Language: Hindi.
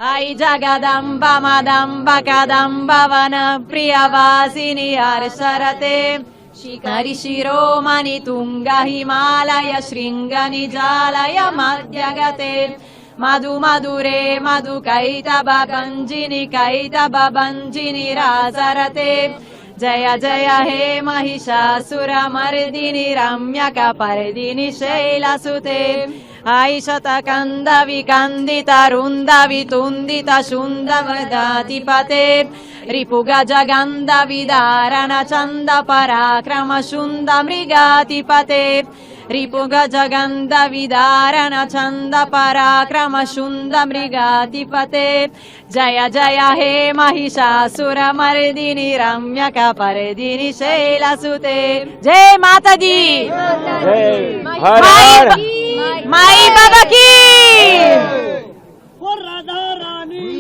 आई जगदम्ब मदम्ब कदम्ब वन प्रियवासिनि हर्षरते शिखरि शिरोमणि तुंग हिमालय शृंग निजालय मध्यगते मधु मधुरे मधु कैतव गंजिनि कैतव भंजिनि रासरते जय जय हे महिषासुरमर्दिनि रम्यकपर्दिनि शैलसुते ऐशत कंद विकंदित रुंद वितुंदित शुंद वृदातिपते रिपुगज गंध विदारण चंद पराक्रम शुंद मृगातिपते रिपुगज गंध विदारण चंद पराक्रम शुंद मृगातिपते जय जय हे महिषासुरमर्दिनि रम्यकपर्दिनि शैलसुते जय माता दी माई बाबा की राधा रानी